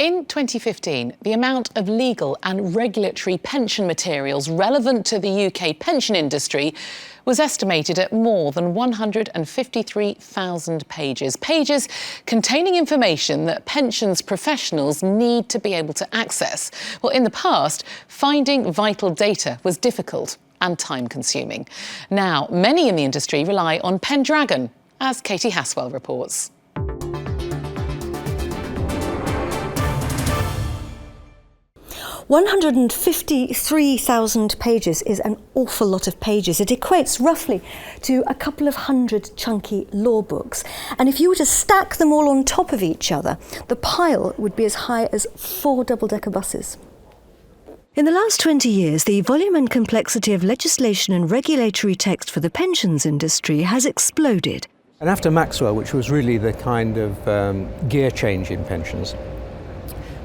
In 2015, the amount of legal and regulatory pension materials relevant to the UK pension industry was estimated at more than 153,000 pages. Pages containing information that pensions professionals need to be able to access. Well, in the past, finding vital data was difficult and time-consuming. Now, many in the industry rely on Pendragon, as Katie Haswell reports. 153,000 pages is an awful lot of pages. It equates roughly to a couple of hundred chunky law books. And if you were to stack them all on top of each other, the pile would be as high as 4 double-decker buses. In the last 20 years, the volume and complexity of legislation and regulatory text for the pensions industry has exploded. And after Maxwell, which was really the kind of gear change in pensions,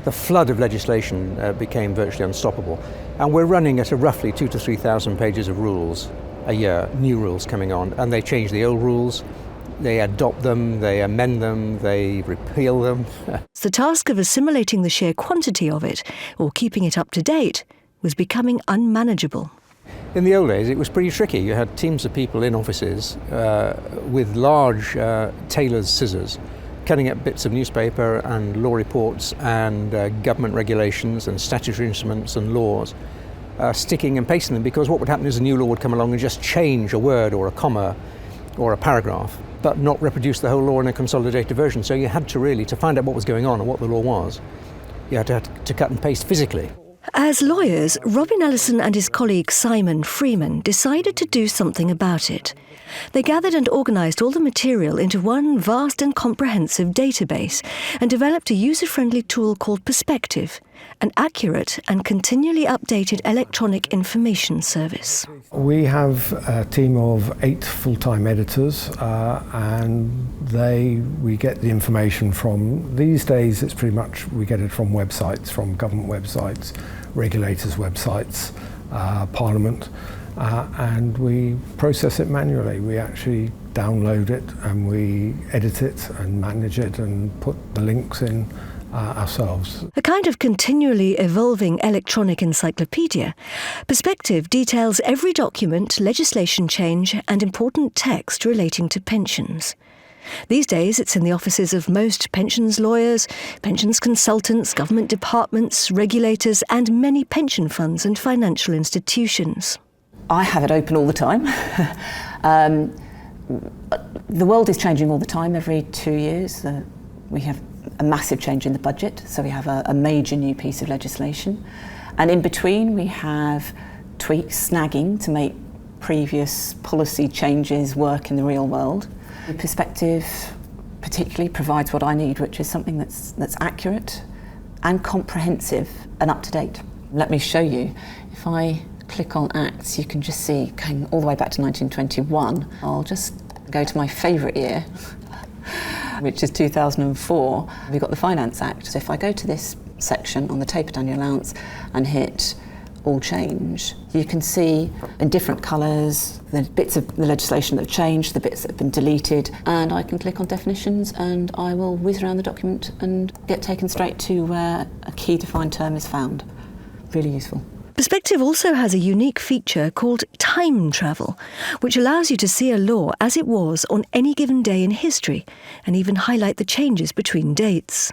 the flood of legislation became virtually unstoppable. And we're running at a roughly 2,000 to 3,000 pages of rules a year, new rules coming on, and they change the old rules, they adopt them, they amend them, they repeal them. The task of assimilating the sheer quantity of it, or keeping it up to date, was becoming unmanageable. In the old days, it was pretty tricky. You had teams of people in offices with large tailor's scissors, cutting up bits of newspaper and law reports and government regulations and statutory instruments and laws, sticking and pasting them, because what would happen is a new law would come along and just change a word or a comma or a paragraph, but not reproduce the whole law in a consolidated version. So you had to really, to find out what was going on and what the law was, you had to cut and paste physically. As lawyers, Robin Ellison and his colleague Simon Freeman decided to do something about it. They gathered and organised all the material into one vast and comprehensive database and developed a user-friendly tool called Perspective, an accurate and continually updated electronic information service. We have a team of 8 full-time editors and we get the information from, these days it's pretty much, we get it from websites, from government websites, regulators' websites, Parliament. And we process it manually. We actually download it and we edit it and manage it and put the links in ourselves. A kind of continually evolving electronic encyclopedia, Perspective details every document, legislation change and important text relating to pensions. These days it's in the offices of most pensions lawyers, pensions consultants, government departments, regulators and many pension funds and financial institutions. I have it open all the time. The world is changing all the time. Every 2 years we have a massive change in the budget, so we have a major new piece of legislation. And in between we have tweaks, snagging to make previous policy changes work in the real world. The Perspective particularly provides what I need, which is something that's accurate and comprehensive and up to date. Let me show you. If I click on Acts, you can just see, going all the way back to 1921. I'll just go to my favourite year, which is 2004. We've got the Finance Act. So if I go to this section on the tapered annual allowance and hit All Change, you can see in different colours the bits of the legislation that have changed, the bits that have been deleted, and I can click on definitions and I will whiz around the document and get taken straight to where a key defined term is found. Really useful. Perspective also has a unique feature called TimeTravel, which allows you to see a law as it was on any given day in history and even highlight the changes between dates.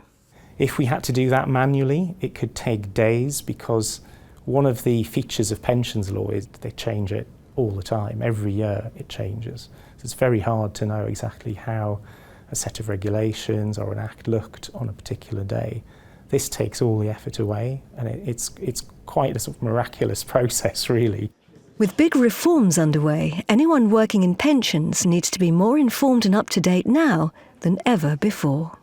If we had to do that manually, it could take days, because one of the features of pensions law is they change it all the time. Every year it changes. So it's very hard to know exactly how a set of regulations or an act looked on a particular day. This takes all the effort away, and it's quite a sort of miraculous process, really. With big reforms underway, anyone working in pensions needs to be more informed and up to date now than ever before.